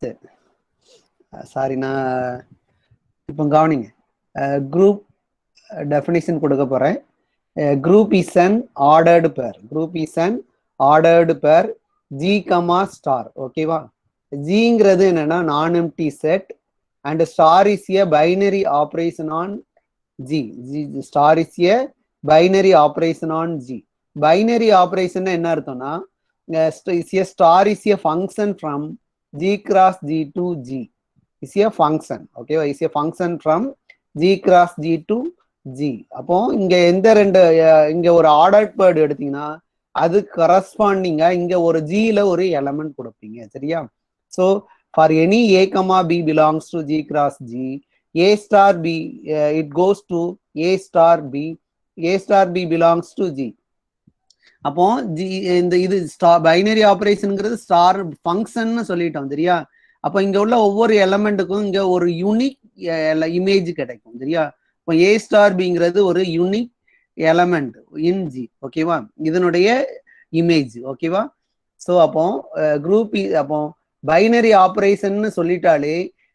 சரி, சாரி, நான் இப்போ கவனிங்க. குரூப் டெஃபினிஷன் கொடுக்க போறேன். Group is an ordered pair. Group is an ordered pair. G, star. ஓகேவா? Gங்கிறது என்னன்னா நான் empty set and star is a binary operation on G. Star is a binary operation on G. Binary operation என்ன அர்த்தம்னா star is a function from G cross G to G. Is a function. Okay, is a function from G cross G to G. அப்போ இங்க எந்த ரெண்டு இங்க ஒரு ordered bird எடுத்தீங்கன்னா அது கரஸ்பாண்டிங்கா இங்க ஒரு ஜில ஒரு எலமெண்ட் கொடுப்பீங்க. சரியா? So for any A comma B belongs to G cross G, A star B it goes to A star B, A star B belongs to G. அப்போ ஜி இந்த இது ஸ்டார் பைனரி ஆபரேஷனுங்கிறது ஸ்டார் ஃபங்க்ஷன் சொல்லிட்டோம். சரியா? அப்போ இங்க உள்ள ஒவ்வொரு எலமெண்ட்டுக்கும் இங்க ஒரு யூனிக் இமேஜ் கிடைக்கும். சரியா? இப்போ ஏ ஸ்டார் பிங்கிறது ஒரு யூனிக் எலமெண்ட் இன் ஜி. ஓகேவா? இதனுடைய இமேஜ். ஓகேவா? ஸோ அப்போ குரூப் அப்போ பைனரி ஆபரேஷன் சொல்லிட்டாலே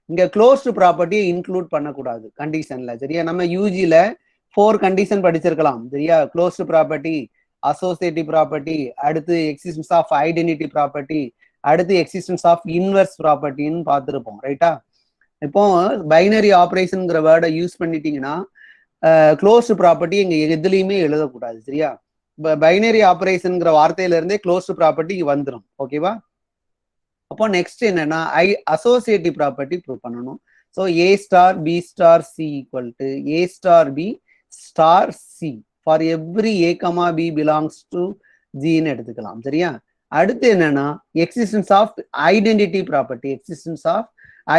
இங்க க்ளோஸ்டு ப்ராப்பர்ட்டியை இன்க்ளூட் பண்ணக்கூடாது கண்டிஷன்ல. சரியா? நம்ம யூஜில 4 கண்டிஷன் படிச்சிருக்கலாம். சரியா? க்ளோஸ்டு ப்ராப்பர்ட்டி, அசோசியேட்டிவ் ப்ராப்பர்ட்டி, அடுத்து எக்ஸிஸ்டன்ஸ் ஆஃப் ஐடென்டிட்டி ப்ராப்பர்ட்டி, அடுத்து எக்ஸிஸ்டன்ஸ் ஆஃப் இன்வெர்ஸ் ப்ராப்பர்ட்டின்னு பார்த்துருப்போம். ரைட்டா? இப்போ பைனரி ஆபரேஷன்ங்கிற வேர்டை யூஸ் பண்ணிட்டீங்கன்னா க்ளோஸ்டு ப்ராப்பர்ட்டி இங்க எதுலையுமே எழுதக்கூடாது. சரியா? பைனரி ஆபரேஷன்ங்கிற வார்த்தையில இருந்தே க்ளோஸ்டு ப்ராப்பர்ட்டி வந்துடும். ஓகேவா? அப்போ நெக்ஸ்ட் என்னன்னா அசோசியேட்டிவ் ப்ராப்பர்ட்டி ப்ரூவ் பண்ணணும். So A star B star C equal to A star B star C for every A comma B belongs to ஜின்னு எடுத்துக்கலாம். சரியா? அடுத்து என்னன்னா existence of identity property. Existence of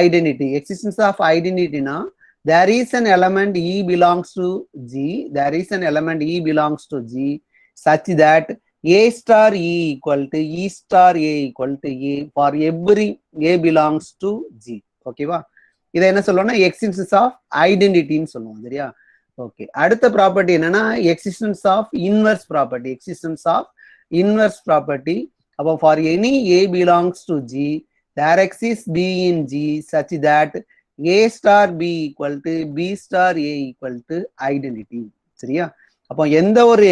identity. Existence of ஐடென்டிட்டினா there is an element E belongs to G, there is an element E belongs to G such that A star E equal to E star A equal to A for every A belongs to G. ஓகேவா? இதை என்ன சொல்லுவோம்னா existence of ஐடென்டிட்டின்னு சொல்லுவோம். சரியா? Okay. அடுத்த property என்னன்னா existence of inverse property. Existence of inverse property. அப்போ for any A belongs to G, there exists B in G such that A star B equal to B star A equal to identity. சரியா? அப்போ எந்த ஒரு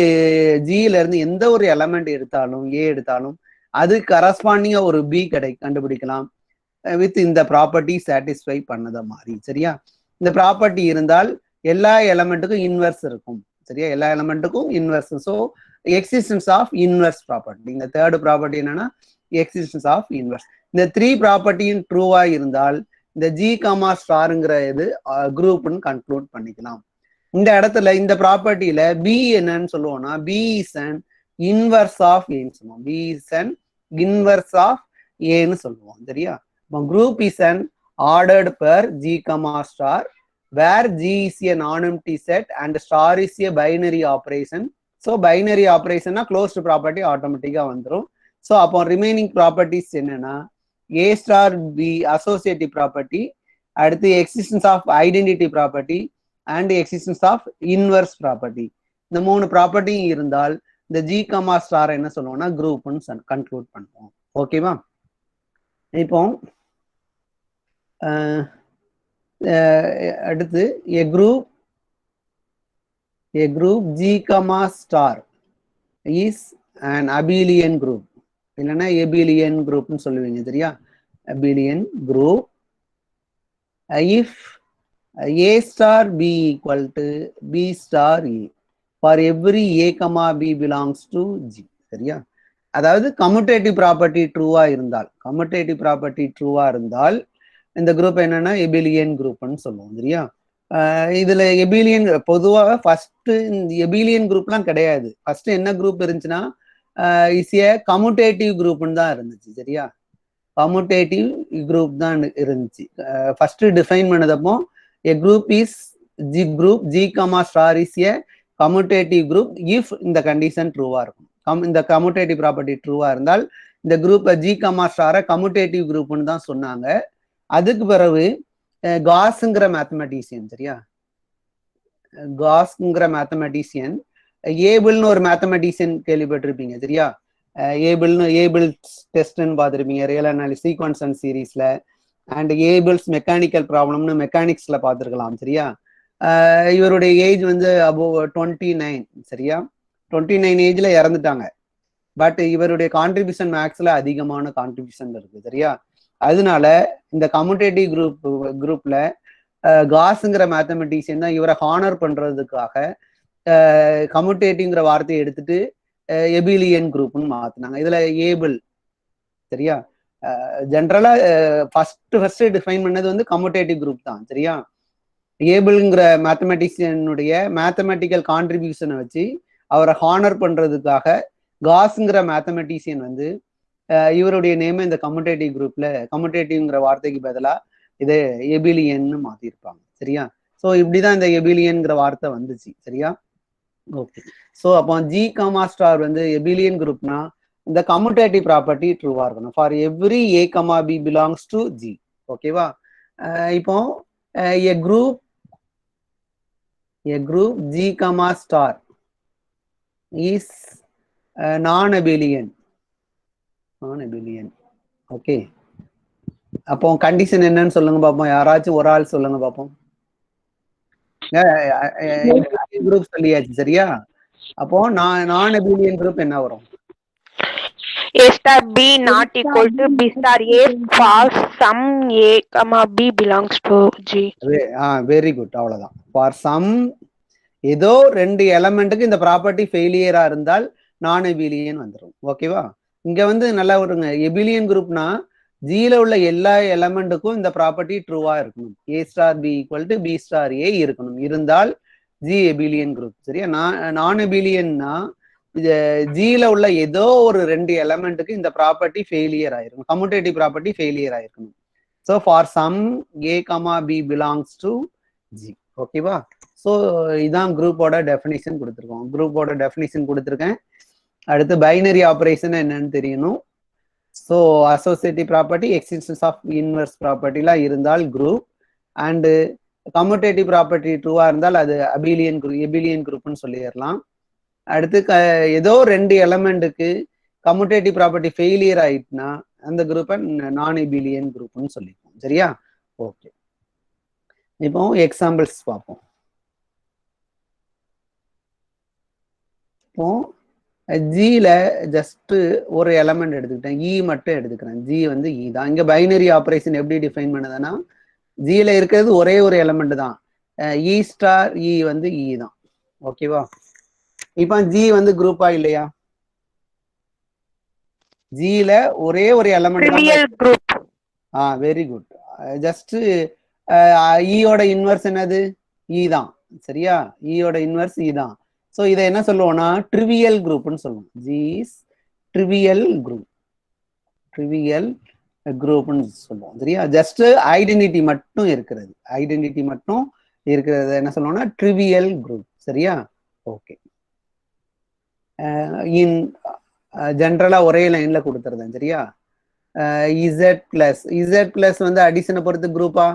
ஜியில இருந்து எந்த ஒரு element எடுத்தாலும் ஏ எடுத்தாலும் அது கரஸ்பாண்டிங்கா ஒரு பி கண்டுபிடிக்கலாம் வித் இந்த ப்ராப்பர்ட்டி சாட்டிஸ்ஃபை பண்ணத மாதிரி. சரியா? இந்த ப்ராப்பர்ட்டி இருந்தால் எல்லா எலமெண்ட்டுக்கும் இன்வெர்ஸ் இருக்கும். சரியா? எல்லா எலமெண்ட்டுக்கும் inverse. So existence of inverse property. இந்த தேர்ட் ப்ராப்பர்ட்டி என்னன்னா எக்ஸிஸ்டன்ஸ் ஆஃப் இன்வெர்ஸ். இந்த 3 ப்ராப்பர்ட்டியும் ட்ரூவா இருந்தால் இந்த ஜி கமா ஸ்டாருங்கிற இது குரூப்னு கன்க்ளூட் பண்ணிக்கலாம். இந்த இடத்துல இந்த ப்ராப்பர்ட்டியில பி என்னன்னு சொல்லுவோம்னா B is an inverse of ஏன்னு சொல்லுவோம். B is an inverse of ஏன்னு சொல்லுவோம். சரியா? Group is an ordered pair G comma star where G is a non empty set and star is a binary operation. So binary ஆபரேஷன்னா closed property ஆட்டோமேட்டிக்கா வந்துடும். So அப்போ remaining properties என்னன்னா A star B associative property, அடுத்து existence of identity property and existence of inverse property. இந்த 3 property இருந்தால் இந்த G comma star என்ன சொல்லுவோம்னா குரூப்னு கன்க்ளூட் பண்ணுவோம். ஓகேவா? இப்போ அடுத்து a group G comma star is an abelian group. இல்லைன்னா abelian குரூப்னு சொல்லுவீங்க. சரியா? abelian group if A star B equal to B star E for every A comma B belongs to G. சரியா? அதாவது கம்யூட்டேட்டிவ் ப்ராப்பர்ட்டி ட்ரூவா இருந்தால் இந்த group என்னன்னா abelian குரூப்னு சொல்லுவோம். சரியா? இதுல எபிலியன் பொதுவாக ஃபர்ஸ்ட் எபிலியன் குரூப்லாம் கிடையாது. ஃபர்ஸ்ட் என்ன குரூப் இருந்துச்சுன்னா இஸ் ஏ கம்யூட்டேட்டிவ் குரூப்னு தான் இருந்துச்சு. சரியா? கம்யூட்டேட்டிவ் குரூப் தான் இருந்துச்சு. ஃபர்ஸ்ட் டிஃபைன் பண்ணதப்போ a group is G comma star is a commutative group if இந்த கண்டிஷன் ட்ரூவா இருக்கும். இந்த கம்யூட்டேட்டிவ் ப்ராப்பர்ட்டி ட்ரூவா இருந்தால் இந்த group G comma star commutative குரூப்னு தான் சொன்னாங்க. அதுக்கு பிறகு காஸ்ங்கிற மேத்தமெட்டிஷியன். சரியா? காஸ்ங்கிற மேத்தமெட்டிஷியன் ஏபிள்னு ஒரு மேத்தமெட்டிஷியன் கேள்விப்பட்டிருப்பீங்க. சரியா? ஏபிள்ஸ் டெஸ்ட்னு பார்த்துருப்பீங்க ரியல் அனாலிசிஸ் சீக்வன்ஸ் அண்ட் சீரீஸ்ல. அண்ட் ஏபிள்ஸ் மெக்கானிக்கல் ப்ராப்ளம்னு மெக்கானிக்ஸ்ல பார்த்துருக்கலாம். சரியா? இவருடைய ஏஜ் வந்து அபோவ் 29. சரியா? 29 ஏஜ்ல இறந்துட்டாங்க. பட் இவருடைய கான்ட்ரிபியூஷன் மேக்ஸ்ல அதிகமான கான்ட்ரிபியூஷன் இருக்கு. சரியா? அதனால இந்த கம்யூட்டேட்டிவ் குரூப்ல காஸ்ங்கிற மேத்தமெட்டிஷியன் தான் இவரை ஹானர் பண்றதுக்காக கம்யூட்டேட்டிவ்ங்கிற வார்த்தையை எடுத்துட்டு எபிலியன் குரூப்னு மாத்தினாங்க. இதுல ஏபிள். சரியா? ஜென்ரலா ஃபர்ஸ்ட் டிஃபைன் பண்ணது வந்து கம்யூட்டேட்டிவ் குரூப் தான். சரியா? ஏபிள்ங்கிற மேத்தமெட்டிஷியனுடைய மேத்தமெட்டிக்கல் கான்ட்ரிபியூஷனை வச்சு அவரை ஹானர் பண்றதுக்காக காஸ்ங்கிற மேத்தமெட்டிஷியன் வந்து இவருடைய நேம் இந்த கம்யூட்டேட்டிவ் குரூப்ல கம்யூட்டேட்டிவ்ங்கிற வார்த்தைக்கு பதிலா இது எபிலியன்னு மாத்திருப்பாங்க. சரியா? ஸோ இப்படிதான் இந்த எபிலியன்ங்கிற வார்த்தை வந்துச்சு. சரியா? ஓகே. ஸோ அப்போ ஜி கமா ஸ்டார் வந்து எபிலியன் குரூப்னா இந்த கம்யூட்டேட்டிவ் ப்ராப்பர்ட்டி ட்ரூவா இருக்கணும் for every A comma B belongs to G. ஓகேவா? இப்போ a group G comma star is non-abelian. Okay. அப்போ கண்டிஷன் என்னன்னு சொல்லுங்க பாப்போம். யாராச்சும் ஒரு ஆள் சொல்லுங்க பாப்போம். குரூப் சொல்லியாச்சு. சரியா? அப்போ நான்-abelian குரூப் என்ன வரும்? A star B not equal to B star A for some A comma B belongs to G. Very good. அவ்வளவுதான். ஃபார் சம் ஏதோ 2 எலமெண்ட்டுக்கு இந்த ப்ராப்பர்ட்டி ஃபெயிலியரா இருந்தால் நான் எபிலியன் வந்துடும். ஓகேவா? இங்க வந்து நல்லா வருங்க. எபிலியன் குரூப்னா ஜில உள்ள எல்லா எலமெண்ட்டுக்கும் இந்த ப்ராப்பர்ட்டி ட்ரூவா இருக்கணும். A star B equal to B star A இருக்கணும். இருந்தால் ஜி எபிலியன் குரூப். சரியா? நான் எபிலியன்னா இது ஜில உள்ள ஏதோ ஒரு 2 எலமெண்ட்டுக்கு இந்த ப்ராப்பர்ட்டி ஃபெயிலியர் ஆயிருக்கும். கம்யூட்டேட்டிவ் ப்ராப்பர்ட்டி ஃபெயிலியர் ஆயிருக்கணும். So for some A comma B belongs to G. ஓகேவா? ஸோ இதான் குரூப்போட டெஃபினிஷன் கொடுத்துருக்கோம். குரூப்போட டெஃபினிஷன் கொடுத்துருக்கேன். அடுத்து பைனரி ஆப்ரேஷன் என்னன்னு தெரியணும். So associative property existence of inverse ப்ராப்பர்ட்டிலாம் இருந்தால் குரூப், அண்டு கம்யூட்டேட்டிவ் ப்ராப்பர்ட்டி ட்ரூவா இருந்தால் அது எபிலியன் குரூப்னு சொல்லிடலாம். அடுத்து ஏதோ 2 எலமெண்ட்டுக்கு கம்யூட்டேட்டிவ் ப்ராப்பர்ட்டி ஃபெயிலியர் ஆயிட்டுனா அந்த குரூப்பை நான் எபிலியன் குரூப்னு சொல்லிப்போம். சரியா? ஓகே. இப்போ எக்ஸாம்பிள்ஸ் பார்ப்போம். இப்போ ஜில ஜஸ்ட் ஒரு எலமெண்ட் எடுத்துக்கிட்டேன், இ மட்டும் எடுத்துக்கிறேன். ஜி வந்து இ தான். இங்க பைனரி ஆப்ரேஷன் எப்படி டிஃபைன் பண்ணுதுன்னா ஜில இருக்கிறது ஒரே ஒரு எலமெண்ட் தான். இ ஸ்டார் இ வந்து இ தான். ஓகேவா? இப்போ ஜி வந்து குரூப்பா இல்லையா? ஜில ஒரே ஒரு எலமெண்ட் தான். Very good. ஜஸ்ட் ஈயோட இன்வெர்ஸ் என்னது? இ தான். சரியா? ஈயோட இன்வெர்ஸ் இ தான். ஸோ இதை என்ன சொல்லுவோம்னா ட்ரிவியல் குரூப்னு சொல்லுவோம். ஜி இஸ் ட்ரிவியல் குரூப்னு சொல்லுவோம். சரியா? ஜஸ்ட் ஐடென்டிட்டி மட்டும் இருக்கிறது. என்ன சொல்லுவோம்னா ட்ரிவியல் குரூப். சரியா? ஓகே. இன் ஜென்ரலா ஒரே லைன்ல கொடுத்துருந்தேன். சரியா? இசட் பிளஸ் வந்து அடிஷனை பொறுத்து குரூப்பா?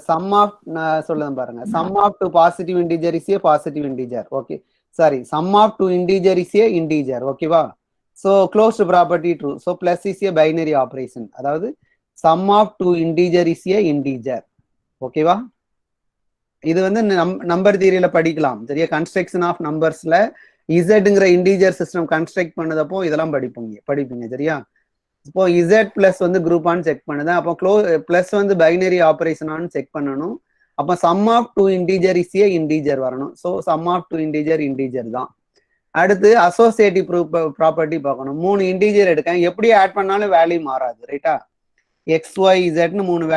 சம் ஆஃப் சொல்லுங்க பாருங்க. Sum of 2 positive integer is a positive integer. Okay, sorry, sum of 2 integer is a integer. ஓகேவா? So closed property true. So plus is a binary operation. அதாவது sum of 2 integer is a integer. ஓகேவா? இது வந்து number தியரியில படிக்கலாம். சரியா? Construction of நம்பர்ஸ்ல இசட்ங்கிற இன்டிஜர் சிஸ்டம் கன்ஸ்ட்ரக்ட் பண்ணதப்போ இதெல்லாம் படிப்பீங்க. சரியா? இப்போ இசட் பிளஸ் வந்து குரூப்பான்னு செக் பண்ணுதான். அப்போ பிளஸ் வந்து பைனரி ஆப்ரேஷனான்னு செக் பண்ணணும். அப்போ sum of 2 integer is a integer வரணும். ஸோ சம் ஆஃப் 2 இன்டிஜர் தான். அடுத்து அசோசியேட்டிவ் ப்ராப்பர்ட்டி பார்க்கணும். 3 இன்டிஜர் எடுக்கேன், எப்படி ஆட் பண்ணாலும் வேல்யூ மாறாது. ரைட்டா? எக்ஸ் ஒய் இசட்னு 3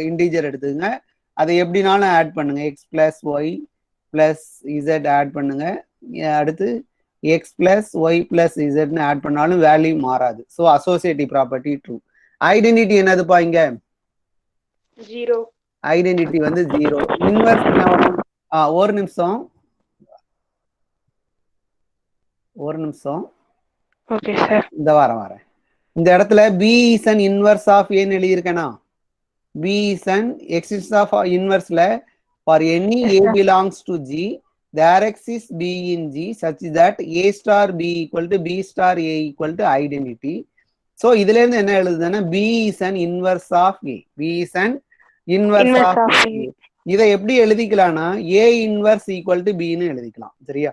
இன்டிஜர் எடுத்துங்க. அதை எப்படினாலும் ஆட் பண்ணுங்க. X plus Y plus Z add பண்ணுங்க. அடுத்து எக்ஸ் பிளஸ் ஒய் பிளஸ் இசட்னு ஆட் பண்ணாலும் வேல்யூ மாறாது. So associative property true. Identity என்னதுப்பா இங்க? 0. ஐடென்டிட்டி வந்து 0. இன்வெர்ஸ் என்ன வரும்? ஒரு நிமிஷம். Okay sir. இந்த வரேன். இந்த இடத்துல B is an inverse of ஏன்னு எழுதியிருக்கேனா? B is an existence of inverse for any A belongs to G, there exists B in G such that A star B equal to B star A equal to identity. So இதுல இருந்து என்ன எழுதுதுன்னா B is an inverse of A. B is an inverse of A. இதை எப்படி எழுதிக்கலாம்னா A inverse equal to B ன்னு எழுதிக்கலாம். சரியா?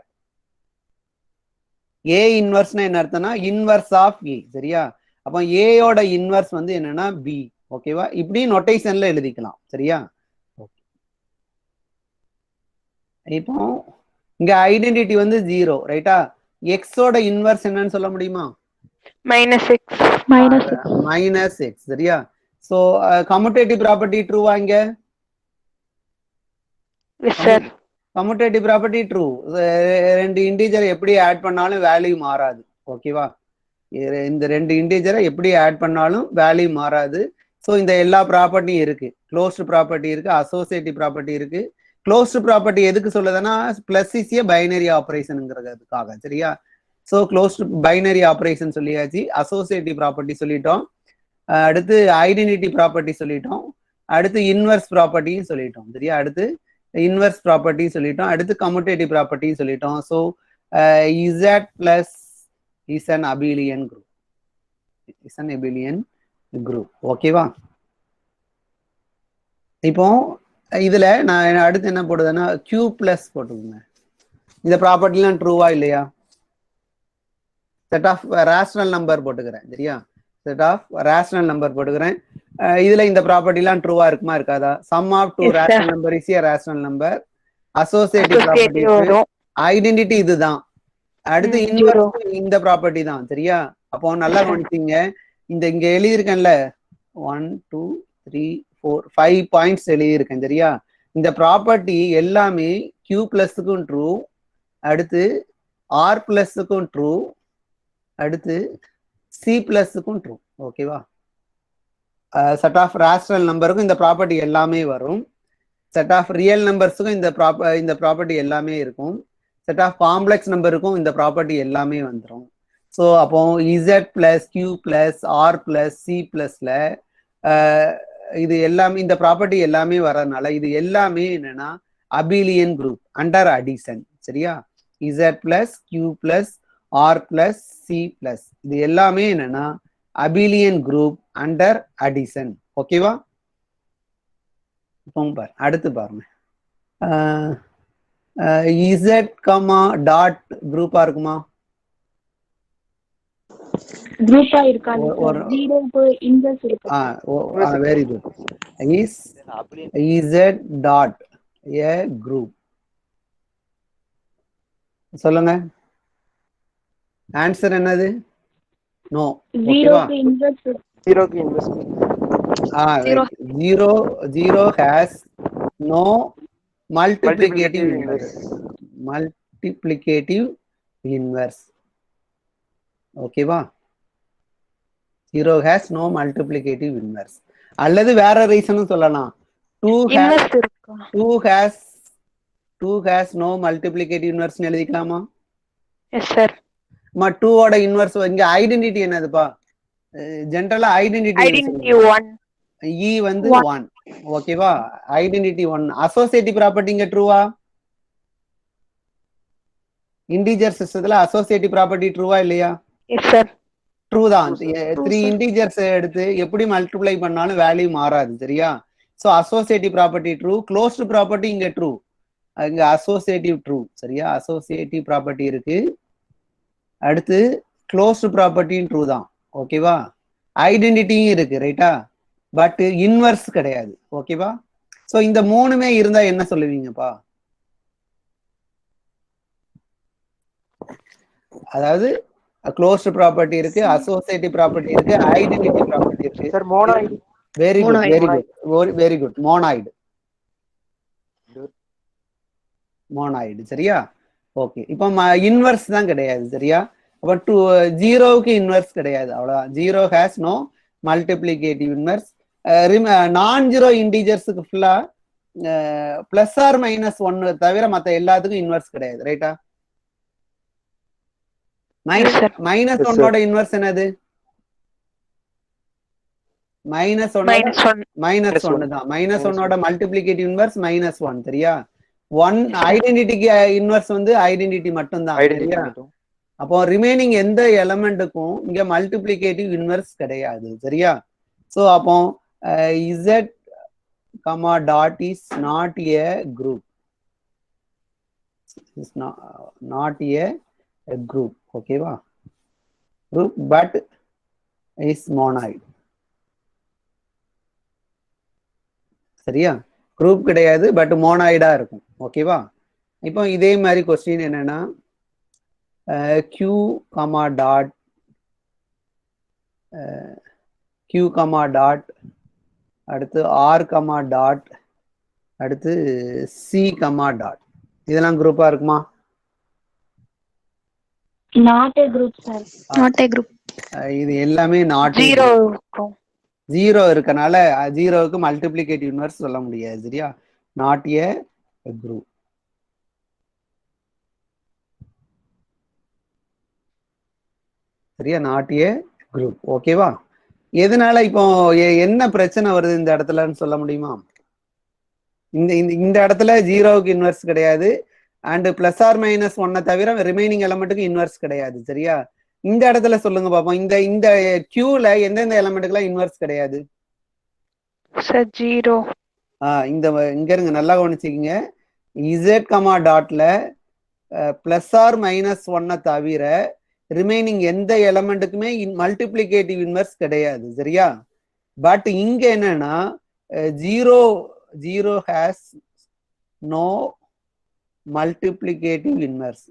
A inverse என்ன அர்த்தம்னா inverse of A. சரியா? அப்ப A யோட inverse வந்து என்னன்னா B. ஓகேவா? இப்படி நோட்டேஷன்ல எழுதிக்கலாம். சரியா? இப்போ இங்க ஐடென்டிட்டி வந்து 0, ரைட்டா? x ஓட இன்வர்ஸ் என்னன்னு சொல்ல முடியுமா? Minus X. சரியா? சோ கம்யூட்டேட்டிவ் ப்ராப்பர்ட்டி ட்ரூவா இங்க? Commutative property true. ரெண்டு இன்டிஜர் எப்படி ஆட் பண்ணாலும் வேல்யூ மாறாது. ஓகேவா? இந்த ரெண்டு இன்டிஜரை எப்படி ஆட் பண்ணாலும் வேல்யூ மாறாது. ஸோ இந்த எல்லா ப்ராப்பர்ட்டியும் இருக்கு. க்ளோஸ்டு ப்ராப்பர்ட்டி இருக்கு, அசோசியேட்டிவ் ப்ராப்பர்ட்டி இருக்கு. க்ளோஸ்டு ப்ராப்பர்ட்டி எதுக்கு சொல்லுதுன்னா பிளஸ் இஸ் ஏ பைனரி ஆப்ரேஷனுங்கிறதுக்காக. சரியா? ஸோ க்ளோஸ்டு பைனரி ஆப்ரேஷன் சொல்லியாச்சு. அசோசியேட்டிவ் ப்ராப்பர்ட்டி சொல்லிட்டோம். அடுத்து ஐடென்டிட்டி ப்ராப்பர்ட்டி சொல்லிட்டோம். அடுத்து இன்வெர்ஸ் ப்ராப்பர்ட்டியும் சொல்லிட்டோம். சரியா? அடுத்து இன்வெர்ஸ் ப்ராப்பர்ட்டியும் சொல்லிட்டோம். அடுத்து கம்யூட்டேட்டிவ் ப்ராப்பர்ட்டியும் சொல்லிட்டோம். So Z plus is an abelian group. Is an abelian group. ஓகேவா? இப்போ இதுல நான் அடுத்து என்ன போடுதுன்னா Q பிளஸ் போட்டுக்கோங்க. இந்த ப்ராப்பர்ட்டிலாம் ட்ரூவா இல்லையா? செட் ஆஃப் ரேஷனல் நம்பர் போட்டுக்கிறேன். சரியா? செட் ஆஃப் ரேஷனல் நம்பர் போட்டுக்கிறேன். இதுல இந்த ப்ராப்பர்ட்டிலாம் ட்ரூவா இருக்குமா இருக்காதா? Sum of two rational number is a rational number. Associative property, identity இதுதான். அடுத்து இன்வெர்ஸ் இந்த ப்ராப்பர்ட்டி தான். சரியா? அப்போ நல்லா கவனிச்சீங்க. இங்க எழுதியிருக்கேன்ல 1 2 3 4 5 பாயிண்ட்ஸ் எழுதியிருக்கேன். சரியா? இந்த ப்ராப்பர்ட்டி எல்லாமே Q பிளஸுக்கும் ட்ரூ, அடுத்து R பிளஸுக்கும் ட்ரூ, அடுத்து C பிளஸுக்கும் ட்ரூ. ஓகேவா? செட் ஆஃப் ரேஷனல் நம்பருக்கும் இந்த ப்ராப்பர்ட்டி எல்லாமே வரும். செட் ஆஃப் ரியல் நம்பர்ஸுக்கும் இந்த ப்ராப்பர்ட்டி எல்லாமே இருக்கும். செட் ஆஃப் காம்ப்ளெக்ஸ் நம்பருக்கும் இந்த ப்ராப்பர்ட்டி எல்லாமே வந்துடும். ஸோ அப்போ Z plus Q plus R plus C பிளஸ்ல இது எல்லாமே இந்த ப்ராப்பர்ட்டி எல்லாமே வர்றதுனால இது எல்லாமே என்னன்னா அபிலியன் குரூப் அண்டர் அடிஷன். சரியா? Z plus Q plus R plus C plus இது எல்லாமே என்னன்னா அபிலியன் குரூப் அண்டர் அடிஷன். ஓகேவா? இப்போ அடுத்து பாருங்க. இசட் கமா டாட் குரூப்பா இருக்குமா? குரூப்பா இருக்காது. 0க்கு இன்வெர்ஸ் இருக்கு. Very good. Is Z dot a group? சொல்லுங்க. ஆன்சர் என்னது? நோ. 0க்கு இன்வெர்ஸ். 0க்கு inverse. 0 has no multiplicative inverse. Multiplicative inverse. ஓகேவா? 0 ஹேஸ் நோ மல்டிப்ளிகேட்டிவ் இன்வெர்ஸ். அல்லது வேற ரீசனும் சொல்லலாம். 2 ஹேஸ் நோ மல்டிப்ளிகேட்டிவ் இன்வெர்ஸ் எழுதிக்கலாமா? Yes sir. 2 ஓட இன்வெர்ஸ் இங்க ஐடென்டிட்டி என்னதுப்பா? ஜெனரலா ஐடென்டிட்டி 1. E வந்து 1. ஓகேவா? ஐடென்டிட்டி 1. அசோசியேட்டிவ் ப்ராப்பர்ட்டி இங்க ட்ரூவா? இன்டிஜர் சிஸ்டத்துல அசோசியேட்டிவ் ப்ராப்பர்ட்டி ட்ரூவா இல்லையா? Yes sir. ட்ரூ தான். 3 இன்டிஜர்ஸ் எடுத்து எப்படி மல்டிப்ளை பண்ணாலும் வேல்யூ மாறாது. சரியா? So associative property true. Closed property இங்க ட்ரூ. இங்க அசோசியேட்டிவ் ட்ரூ. சரியா? அசோசியேட்டிவ் ப்ராப்பர்ட்டி இருக்கு. அடுத்து க்ளோஸ்டு ப்ராப்பர்ட்டியும் ட்ரூ தான். ஓகேவா? ஐடென்டிட்டியும் இருக்கு. ரைட்டா? பட் இன்வெர்ஸ் கிடையாது. ஓகேவா? சோ இந்த மூணுமே இருந்தா என்ன சொல்லுவீங்கப்பா? அதாவது க்ளோஸ்டு ப்ராப்பர்ட்டி இருக்கு, அசோசியேட்டிவ் ப்ராப்பர்ட்டி இருக்கு, ஐடென்டிட்டி ப்ராப்பர்ட்டி இருக்கு. Sir monoid. Very good, very good, very good. Monoid. Monoid. சரியா? ஓகே. இப்போ இன்வெர்ஸ் தான் கிடையாது. சரியா? அப்ப 0க்கு இன்வெர்ஸ் கிடையாது. அவ்வளவுதான். 0 ஹேஸ் நோ மல்டிப்ளிகேட்டிவ் இன்வெர்ஸ். நான் ஜீரோ இன்டிஜர்ஸுக்கு ஃபுல்லா பிளஸ் ஆர் மைனஸ் 1 தவிர மத்த எல்லாத்துக்கும் இன்வெர்ஸ் கிடையாது. ரைட்டா? மைனஸ் 1ஓட இன்வெர்ஸ் என்னது? -1 தான். -1ஓட மல்டிப்ளிகேட்டிவ் இன்வெர்ஸ் -1. சரியா? ஒன் ஐடென்டிட்டிக்கு இன்வெர்ஸ் வந்து ஐடென்டிட்டி மட்டும்தான். ஐடென்டிட்டி சரியா? மட்டும். அப்போ ரிமைனிங் எந்த எலமெண்ட்டுக்கும் இங்க மல்டிப்ளிகேட்டிவ் இன்வெர்ஸ் கிடையாது. சரியா? சோ அப்போ z comma dot is not a group. It's not a group. Okay va? Group but is monoid. சரியா? குரூப் கிடையாது பட் மோனாய்டா இருக்கும். ஓகேவா? இப்போ இதே மாதிரி கொஸ்டின் என்னன்னா q comma dot q comma dot அடுத்து r comma dot அடுத்து c comma dot இதெல்லாம் குரூப்பா இருக்குமா? Not a group, sir. Not a group. இது எல்லாமே நாட் Zero இருக்கும். ஜீரோ இருக்கனால ஜீரோவுக்கு மல்டிப்ளிகேட்டிவ் இன்வெர்ஸ் சொல்ல முடியாது. சரியா? Not a group. சரியா? Not a group. ஓகேவா? எதனால இப்போ என்ன பிரச்சனை வருது இந்த இடத்துலன்னு சொல்ல முடியுமா? இந்த இடத்துல ஜீரோவுக்கு இன்வெர்ஸ் கிடையாது அண்ட் பிளஸ் ஆர் மைனஸ் ஒன்னை தவிர ரிமைனிங் எலமெண்ட்டுக்கு இன்வெர்ஸ் கிடையாது. சரியா? இந்த இடத்துல சொல்லுங்க பாப்போம். இந்த கியூல எந்தெந்த எலமெண்ட்டுக்குலாம் இன்வெர்ஸ் கிடையாது? Sir zero. இந்த இங்க இருங்க, நல்லா கவனிச்சுக்கிங்க. இசட் கமா டாட்ல பிளஸ் ஆர் மைனஸ் ஒன்னை தவிர ரிமைனிங் எந்த எலமெண்ட்டுக்குமே மல்டிப்ளிகேட்டிவ் இன்வெர்ஸ் கிடையாது. சரியா? பட் இங்க என்னன்னா zero has no multiplicative inverse.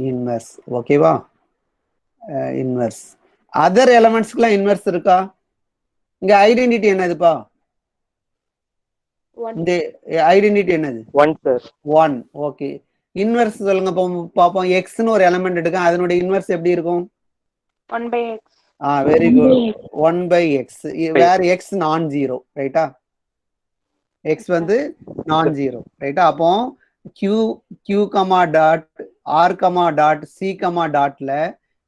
Inverse. ஓகேவா? இன்வெர்ஸ். அதர் எலமெண்ட்ஸ்க்குலாம் இன்வெர்ஸ் இருக்கா? இங்க ஐடென்டிட்டி என்னதுப்பா? இந்த ஐடென்டிட்டி என்னது? 1 sir. 1. ஓகே. இன்வெர்ஸ் சொல்லுங்க பாப்போம். எக்ஸ்னு ஒரு எலமெண்ட் எடுக்க அதனுடைய இன்வெர்ஸ் எப்படி இருக்கும்? 1/x. Very good. 1/x. Where x non zero. ரைட்டா? எக்ஸ் வந்து நான் ஜீரோ. ரைட்டா? அப்போ q comma dot r comma dot c comma டாட்ல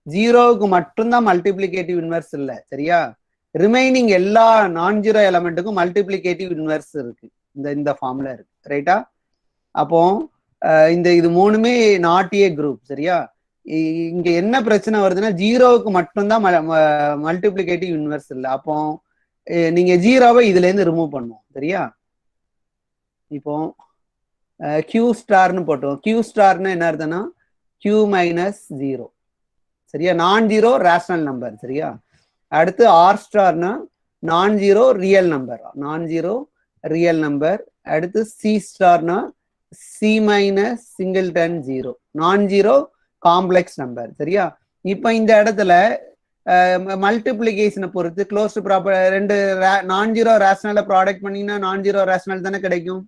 ஜீரோவுக்கு மட்டும்தான் மல்டிப்ளிகேட்டிவ் இன்வெர்ஸ் இல்லை. சரியா? ரிமைனிங் எல்லா நான் ஜீரோ எலமெண்ட்டுக்கும் மல்டிப்ளிகேட்டிவ் இன்வெர்ஸ் இருக்கு. இந்த ஃபார்ம்ல இருக்கு. ரைட்டா? அப்போ இது மூணுமே நாட் ஏ குரூப். சரியா? இங்க என்ன பிரச்சனை வருதுன்னா ஜீரோவுக்கு மட்டும்தான் மல்டிப்ளிகேட்டிவ் இன்வெர்ஸ் இல்லை. அப்போ நீங்க ஜீரோவை இதுல இருந்து ரிமூவ் பண்ணுவோம். சரியா? இப்போ கியூ ஸ்டார்னு போட்டோம். கியூ ஸ்டார்னு என்ன அர்த்தம்னா கியூ மைனஸ் ஜீரோ. சரியா? நான் ஜீரோ ரேஷனல் நம்பர். சரியா? அடுத்து ஆர் ஸ்டார்னா நான் ஜீரோ ரியல் நம்பர். அடுத்து சி ஸ்டார்னா C minus singleton zero, non zero complex number. சரியா? இப்போ இந்த இடத்துல மல்டிப்ளிகேஷனை பொறுத்து க்ளோஸ்டு ப்ராப்பர் ரெண்டு நான் ஜீரோ ரேஷனலை ப்ராடக்ட் பண்ணீங்கன்னா நான் ஜீரோ ரேஷனல் தானே கிடைக்கும்.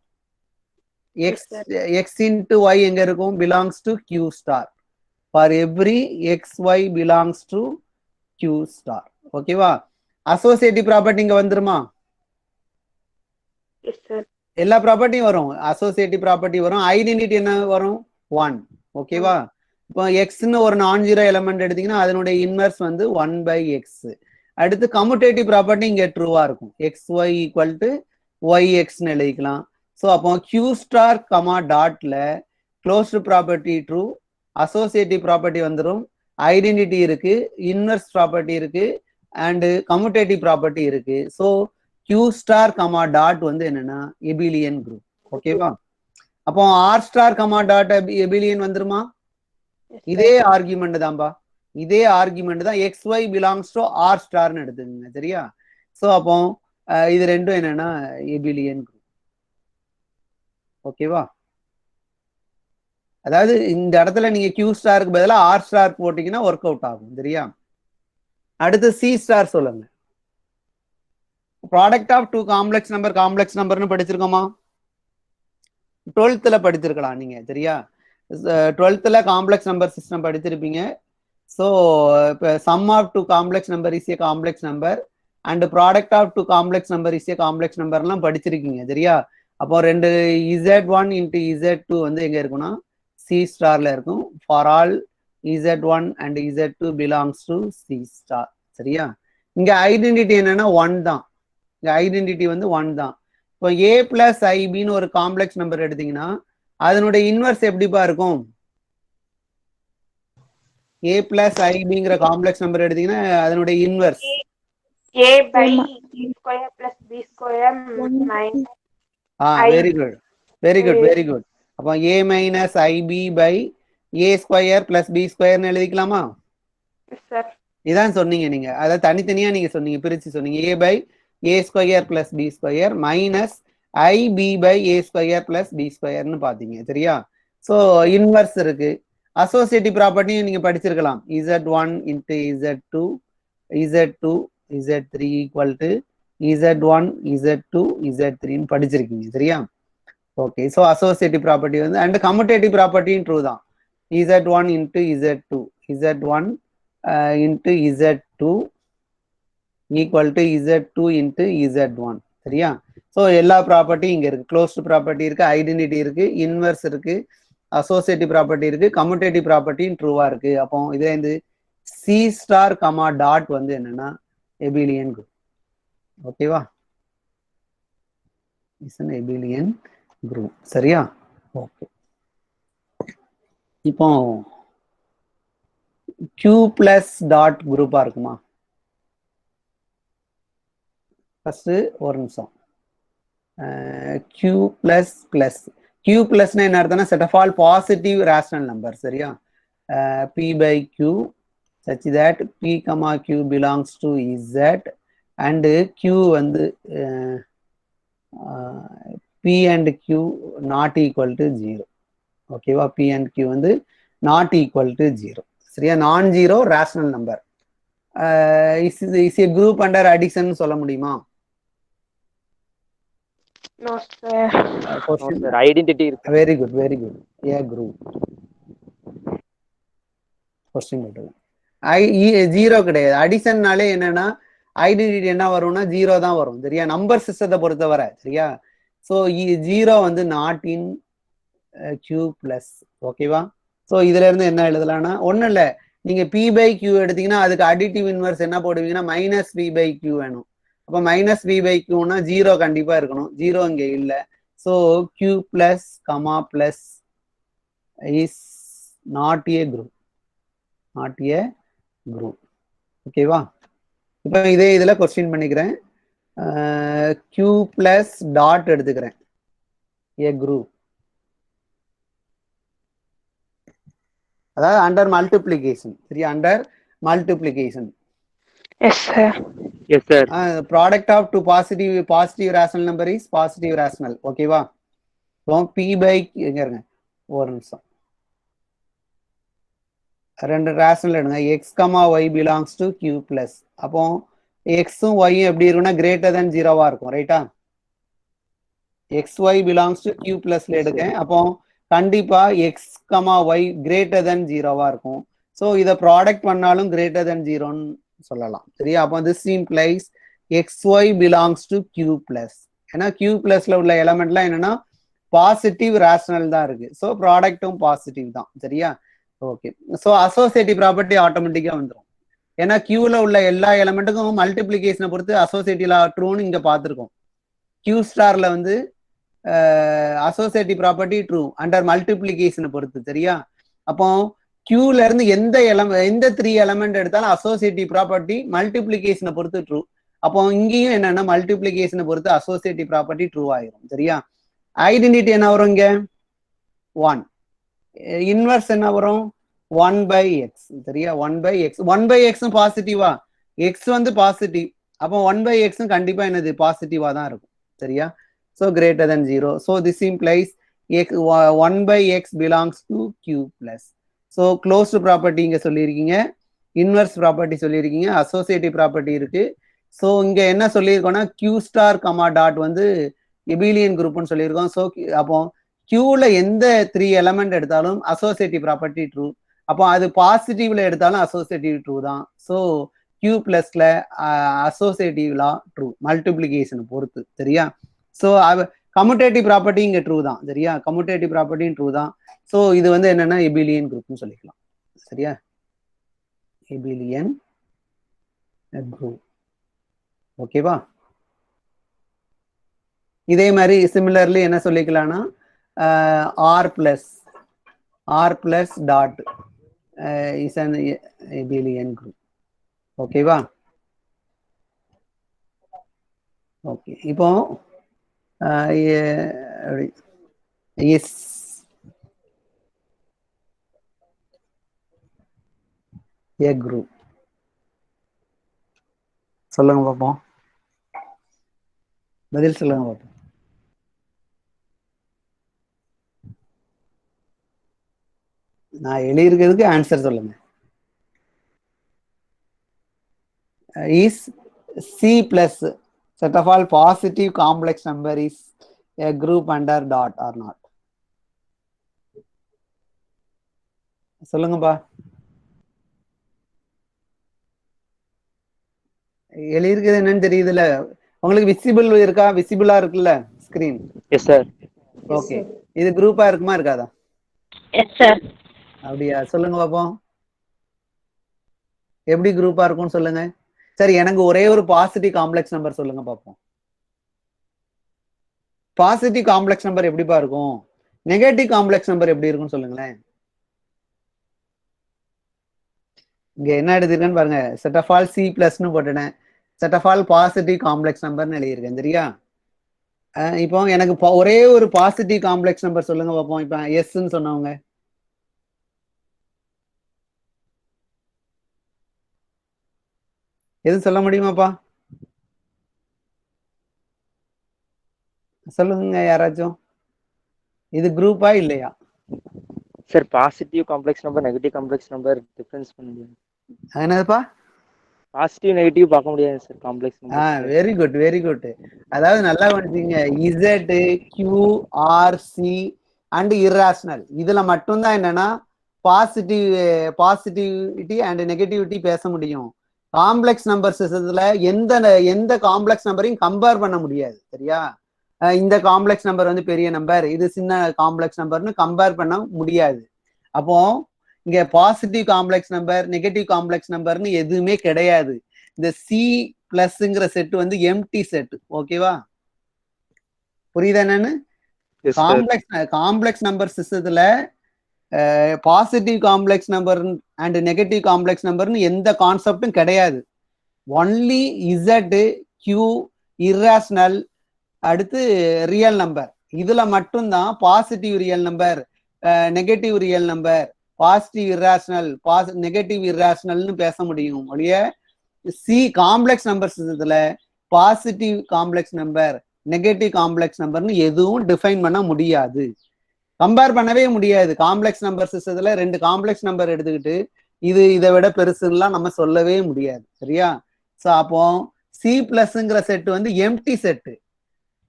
எக்ஸ் இன்டு ஒய் எங்க இருக்கும்? Belongs to Q star. For every X Y belongs to Q star. ஓகேவா? அசோசியேட்டிவ் ப்ராப்பர்ட்டி இங்க வந்துருமா? எல்லா ப்ராப்பர்ட்டியும் வரும். அசோசியேட்டிவ் ப்ராப்பர்ட்டி வரும். ஐடென்டிட்டி என்ன வரும்? 1. ஓகேவா? இப்போ எக்ஸ்னு ஒரு நான் ஜீரோ எலமெண்ட் எடுத்தீங்கன்னா அதனுடைய இன்வெர்ஸ் வந்து 1/x. அடுத்து கம்யூட்டேட்டிவ் ப்ராப்பர்ட்டி இங்க ட்ரூவா இருக்கும். X y equal to y எக்ஸ்ன்னு எழுதிக்கலாம். ஸோ அப்போ கியூ ஸ்டார் கமா டாட்ல closed property true, associative property வந்துடும், ஐடென்டிட்டி இருக்கு, இன்வெர்ஸ் ப்ராப்பர்ட்டி இருக்கு அண்ட் கம்யூட்டேட்டிவ் ப்ராப்பர்ட்டி இருக்கு. So Q star comma dot வந்து என்னன்னா எபிலியன் குரூப். ஓகேவா? அப்போ R star comma dot abelian வந்துருமா? இதே ஆர்குமெண்ட் தான்பா. இதே ஆர்குமெண்ட் தான் x Y belongs to R ஸ்டார்னு எடுத்துக்கோங்க. சரியா? ஸோ அப்போ இது ரெண்டும் என்னன்னா எபிலியன் குரூப். ஓகேவா? அதாவது இந்த இடத்துல நீங்க கியூ ஸ்டாருக்கு பதிலாக ஆர் ஸ்டார் போட்டீங்கன்னா ஒர்க் அவுட் ஆகும். சரியா? அடுத்து சி ஸ்டார் சொல்லுங்க. ப்ராடக்ட் ஆஃப் டூ காம்ப்ளெக்ஸ் நம்பர்னு படிச்சிருக்கோமா? 12th படிச்சிருக்கலாம் நீங்க. சரியா? 12th காம்ப்ளெக்ஸ் நம்பர் சிஸ்டம் படிச்சிருப்பீங்க. ஸோ இப்போ sum of two complex number is a complex number and product of two complex number is a complex நம்பர்லாம் படிச்சிருக்கீங்க. சரியா? அப்போ ரெண்டு z1 இன்ட்டு z2 வந்து எங்க இருக்குன்னா சி ஸ்டார்ல இருக்கும். For all z1 and z2 belongs to C star. சரியா? இங்க ஐடென்டிட்டி என்னன்னா 1 தான். இங்க ஐடென்டிட்டி வந்து 1 தான். இப்போ ஏ பிளஸ் ஐபின்னு ஒரு காம்ப்ளெக்ஸ் நம்பர் எடுத்தீங்கன்னா அதனுடைய இன்வர்ஸ் எப்படிப்பா இருக்கும்? ஏ பிளஸ் ஐபிங்கிற காம்ப்ளெக்ஸ் நம்பர் எடுத்தீங்கன்னா அதனுடைய inverse A by A square plus B square minus very good very good very good. அப்போ a minus i b by a square plus b ஸ்கொயர்னு எழுதிக்கலாமா? sir. இதான் சொன்னீங்க நீங்க. அதை தனித்தனியா நீங்க சொன்னீங்க, பிரிச்சு சொன்னீங்க. A by a square plus b square minus i b by a square plus b ஸ்கொயர்னு பாத்தீங்க. சரியா? ஸோ இன்வர்ஸ் இருக்கு. அசோசியேட்டிவ் ப்ராப்பர்ட்டியும் நீங்க படிச்சிருக்கலாம். Z1 into Z2 Z2 Z3 equal to Z1 Z2 Z3ன்னு படிச்சிருக்கீங்க. சரியா? ஓகே. ஸோ அசோசியேட்டிவ் ப்ராப்பர்ட்டி வந்து அண்ட் கம்யூட்டேட்டிவ் ப்ராப்பர்ட்டியும் ட்ரூ தான். Z1 into Z2 Z1 into Z2 equal to Z2 into Z1. சரியா? ஸோ எல்லா ப்ராப்பர்ட்டியும் இங்க இருக்கு. க்ளோஸ்டு ப்ராப்பர்ட்டி இருக்கு, ஐடென்டிட்டி இருக்கு, இன்வர்ஸ் இருக்கு, அசோசியேட்டிவ் ப்ராப்பர்ட்டி இருக்கு, கம்யூட்டேட்டிவ் ப்ராப்பர்ட்டியும் ட்ரூவா இருக்கு. அப்போ இதே இந்த சி ஸ்டார் கமா டாட் வந்து என்னன்னா எபிலியன் குரூப். ஓகேவா? Is an abelian group. சரியா? ஓகே. இப்போ Q பிளஸ் டாட் குரூப்பா இருக்குமா? ஃபர்ஸ்ட் ஒரு நிமிஷம். Q பிளஸ் பிளஸ் Q பிளஸ்னா என்ன அர்த்தம்னா set of all positive rational number. சரியா? P by Q such that P comma Q belongs to Z and Q வந்து P and Q not equal to 0. ஓகேவா? P and Q வந்து not equal to 0. சரியா? நான் zero rational number. Is a group under addition சொல்ல முடியுமா? No, sir. Question. No, sir. Identity இருக்கு. Very good, very good. A group. Question zero கிடையாது. அடிஷன்னாலே என்னன்னா identity என்ன வரும்னா ஜீரோ தான் வரும். சரியா? நம்பர் சிஸ்டத்தை பொறுத்தவரை. சரியா? ஸோ ஜீரோ வந்து நாட் இன் Q பிளஸ். ஓகேவா? ஸோ இதுல இருந்து என்ன எழுதலாம்னா ஒன்றும் இல்லை, நீங்க P பை Q எடுத்தீங்கன்னா அதுக்கு அடிட்டிவ் இன்வர்ஸ் என்ன போடுவீங்கன்னா மைனஸ் P பை Q வேணும். அப்போ மைனஸ் P பை Qனா ஜீரோ கண்டிப்பா இருக்கணும். ஜீரோ இங்கே இல்லை. So Q plus comma plus is not a group. Not a group. ஓகேவா? இப்போ இதே இதில் கொஸ்டின் பண்ணிக்கிறேன். Q பிளஸ் டாட் எடுத்துக்கிறேன். A group. அதாவது அண்டர் மல்டிப்ளிகேஷன். சரியா? Under multiplication. Yes, sir. Yes, sir. Product of two positive rational number is positive rational. ஓகேவா? P by எங்க இருங்க ஒரு நிமிஷம். ரெண்டு ரேஷனல் எடுங்க. X comma Y belongs to Q plus. அப்போ எக்ஸும் ஒய்யும் எப்படி இருக்குன்னா கிரேட்டர் தென் ஜீரோவா இருக்கும். ரைட்டா? X Y belongs to Q பிளஸ்ல எடுக்கேன். அப்போ கண்டிப்பா x comma y greater than ஜீரோவா இருக்கும். ஸோ இதை ப்ராடக்ட் பண்ணாலும் கிரேட்டர் தென் ஜீரோன்னு சொல்லலாம். சரியா? அப்போ this implies X Y belongs to Q plus. ஏன்னா Q பிளஸ்ல உள்ள எலமெண்ட்லாம் என்னன்னா பாசிட்டிவ் ரேஷனல் தான் இருக்கு. ஸோ ப்ராடக்டும் பாசிட்டிவ் தான். சரியா? ஓகே. ஸோ அசோசியேட்டிவ் ப்ராப்பர்ட்டி ஆட்டோமேட்டிக்கா வந்துடும். ஏன்னா கியூல உள்ள எல்லா எலமெண்ட்டுக்கும் மல்டிப்ளிகேஷனை பொறுத்து அசோசியேட்டிவ் ட்ரூன்னு இங்க பார்த்துருக்கோம். Q ஸ்டார்ல வந்து அசோசியேட்டிவ் ப்ராப்பர்ட்டி ட்ரூ அண்டர் மல்டிப்ளிகேஷனை பொறுத்து. சரியா? அப்போ கியூல இருந்து எந்த 3 எலமெண்ட் எடுத்தாலும் அசோசியேட்டிவ் ப்ராப்பர்ட்டி மல்டிப்ளிகேஷனை பொறுத்து ட்ரூ. அப்போ இங்கேயும் என்னன்னா மல்டிப்ளிகேஷனை பொறுத்து அசோசியேட்டிவ் ப்ராப்பர்ட்டி ட்ரூ ஆயிரும். சரியா? ஐடென்டிட்டி என்ன வரும் இங்க 1. இன்வர்ஸ் என்ன வரும் 1 by x. சரியா? 1 by x. 1 by x பாசிட்டிவா? x வந்து பாசிட்டிவ். அப்போ 1 by x கண்டிப்பா என்னது பாசிட்டிவா தான் இருக்கும். சரியா? So greater than 0. So this implies 1 by x belongs to Q plus. So closed property இங்க சொல்லியிருக்கீங்க, இன்வர்ஸ் ப்ராப்பர்ட்டி சொல்லியிருக்கீங்க, அசோசியேட்டிவ் ப்ராப்பர்ட்டி இருக்கு. ஸோ இங்க என்ன சொல்லியிருக்கோம்னா Q ஸ்டார் கமா டாட் வந்து எபிலியன் குரூப்னு சொல்லியிருக்கோம். ஸோ அப்போ Qல எந்த 3 எலமெண்ட் எடுத்தாலும் அசோசியேட்டிவ் ப்ராப்பர்ட்டி ட்ரூ. அப்போ அது பாசிட்டிவ்ல எடுத்தாலும் அசோசியேட்டிவ் ட்ரூ தான். ஸோ Q பிளஸ்ல அசோசியேட்டிவ்லா ட்ரூ மல்டிப்ளிகேஷனை பொறுத்து. சரியா? ஸோ கம்யூட்டேட்டிவ் ப்ராப்பர்ட்டி இங்க ட்ரூ தான். சரியா? கம்யூட்டேட்டிவ் ப்ராப்பர்ட்டியும் ட்ரூ தான். ஸோ இது வந்து என்னன்னா எபிலியன் குரூப்னு சொல்லிக்கலாம். சரியா? Abelian group. ஓகேவா? இதே மாதிரி சிமிலர்லி என்ன சொல்லிக்கலாம்னா R plus dot is an abelian group. ஓகேவா? ஓகே, இப்போ இஸ் a group. சொல்லுங்க பார்ப்போம், பதில் சொல்லுங்க பார்ப்போம். நான் எழுதியிருக்கிறதுக்கு ஆன்சர் சொல்லுங்க. Is C plus set of all positive complex number is a group under dot or not? சொல்லுங்கப்பா. எழுதிருக்குது என்னன்னு தெரியுதுல்ல உங்களுக்கு? விசிபிள் இருக்கா? விசிபிளா இருக்குல்ல ஸ்கிரீன்? Yes sir. ஓகே, இது குரூப்பா இருக்குமா இருக்காதா? Yes sir. அப்படியா? சொல்லுங்க பாப்போம், எப்படி குரூப்பா இருக்கும்னு சொல்லுங்க. சரி, எனக்கு ஒரே ஒரு பாசிட்டிவ் காம்ப்ளெக்ஸ் நம்பர் சொல்லுங்க பாப்போம். பாசிட்டிவ் காம்ப்ளெக்ஸ் நம்பர் எப்படிப்பா இருக்கும்? நெகட்டிவ் காம்ப்ளெக்ஸ் நம்பர் எப்படி இருக்கும்னு சொல்லுங்களேன். இங்க என்ன எடுத்திருக்கேன்னு பாருங்க. செட் ஆஃப் ஆல் சி பிளஸ்னு போட்டுட்டேன். Set of all positive complex நம்பர்னு எழுதியிருக்கேன். சரியா? இப்போ எனக்கு ஒரே ஒரு பாசிட்டிவ் காம்ப்ளெக்ஸ் நம்பர் சொல்லுங்க பார்ப்போம். இப்போ எஸ்ன்னு சொன்னவங்க எதுவும் சொல்ல முடியுமாப்பா? சொல்லுங்க யாராச்சும். இது குரூப்பா இல்லையா? Sir positive complex number negative complex number difference பண்ண முடியாது. என்னதுப்பா? பாசிட்டிவ் நெகட்டிவ் பார்க்க முடியாது sir complex number. Very good, very good. அதாவது நல்லா வந்துட்டீங்க. Z, Q, R, C and irrational, இதுல மட்டும்தான் என்னன்னா பாசிட்டிவிட்டி அண்ட் நெகட்டிவிட்டி பேச முடியும். காம்ப்ளெக்ஸ் நம்பர்ஸ் எந்த காம்ப்ளெக்ஸ் நம்பரையும் கம்பேர் பண்ண முடியாது. சரியா? இந்த காம்ப்ளெக்ஸ் நம்பர் வந்து பெரிய நம்பர், இது சின்ன காம்ப்ளெக்ஸ் நம்பர்னு கம்பேர் பண்ண முடியாது. அப்போ இங்க positive complex number, negative complex நம்பர்னு எதுவுமே கிடையாது. இந்த சி பிளஸ்ங்கிற செட் வந்து எம்டி செட். ஓகேவா? புரியுதா என்னன்னு? காம்ப்ளெக்ஸ் நம்பர் சிஸ்டத்துல positive complex number and negative complex நம்பர்னு எந்த கான்செப்டும் கிடையாது. ஒன்லி இசட், கியூ, இர்ராஷனல், அடுத்து ரியல் நம்பர், இதுல மட்டும்தான் positive real number, negative real number, positive irrational, negative இர்ராஷனல்னு பேச முடியும். ஒழிய சி காம்ப்ளெக்ஸ் நம்பர் சிஸ்டத்துல positive complex number, negative complex நம்பர்னு எதுவும் டிஃபைன் பண்ண முடியாது, கம்பேர் பண்ணவே முடியாது. காம்ப்ளெக்ஸ் நம்பர் சிஸ்டத்துல ரெண்டு காம்ப்ளெக்ஸ் நம்பர் எடுத்துக்கிட்டு இது இதை விட பெருசுலாம் நம்ம சொல்லவே முடியாது. சரியா? ஸோ அப்போ சி பிளஸ்ங்கிற செட் வந்து எம்டி செட்டு.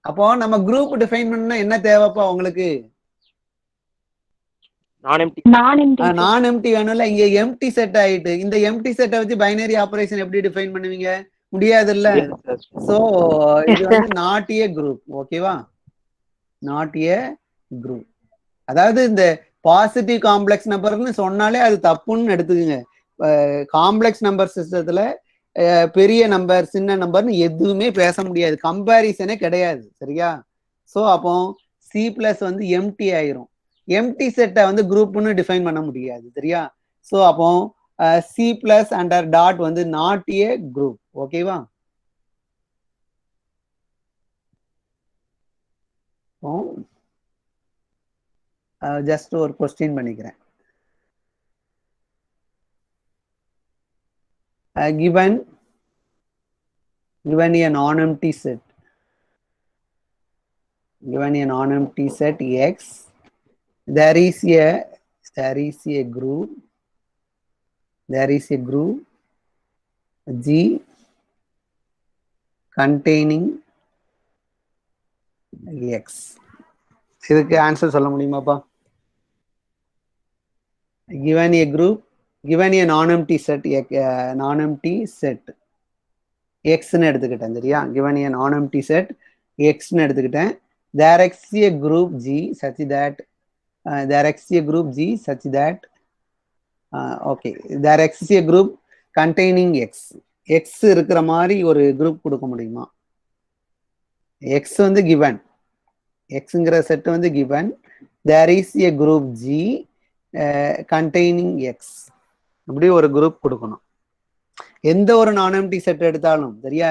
அப்போ நம்ம குரூப் டிஃபைன் பண்ணா என்ன தேவைப்பா உங்களுக்கு? நான் எம்டி வேணும்ல. இங்க எம்டி செட் ஆயிட்டு, இந்த எம்டி செட்டை வச்சு பைனரி ஆபரேஷன் எப்படி டிஃபைன் பண்ணுவீங்க? முடியாது இல்ல. சோ இது வந்து நாட் ஏ குரூப். ஓகேவா? Not a group. அதாவது இந்த பாசிட்டிவ் காம்ப்ளெக்ஸ் நம்பர்னு சொன்னாலே அது தப்புன்னு எடுத்துக்குங்க. காம்ப்ளெக்ஸ் நம்பர் சிஸ்டத்துல பெரிய நம்பர் சின்ன நம்பர்னு எதுவுமே பேச முடியாது, கம்பாரிசனே கிடையாது. சரியா? சோ அப்போ சி பிளஸ் வந்து எம்டி ஆயிரும். எம்டி செட்டை வந்து குரூப்னு டிஃபைன் பண்ண முடியாது. சரியா? சோ அப்போ சி பிளஸ் அண்டர் டாட் வந்து நாட் ஏ குரூப். ஓகேவா? ஜஸ்ட் ஒரு கொஸ்டின் பண்ணிக்கிறேன். given a non-empty set, X, there is a group G containing X. இதுக்கு ஆன்சர் சொல்ல முடியுமாப்பா? given a non-empty set X ன்னு எடுத்துக்கிட்டேன். சரியா? given a non-empty set X ன்னு எடுத்துக்கிட்டேன். there exists a group G such that there exists a group containing X இருக்கிற மாதிரி ஒரு குரூப் கொடுக்க முடியுமா? எக்ஸ் வந்து கிவன், எக்ஸுங்கிற செட் வந்து given, there is a group G containing X, அப்படி ஒரு குரூப் கொடுக்கணும். எந்த ஒரு நான் எம்டி செட் எடுத்தாலும் சரியா,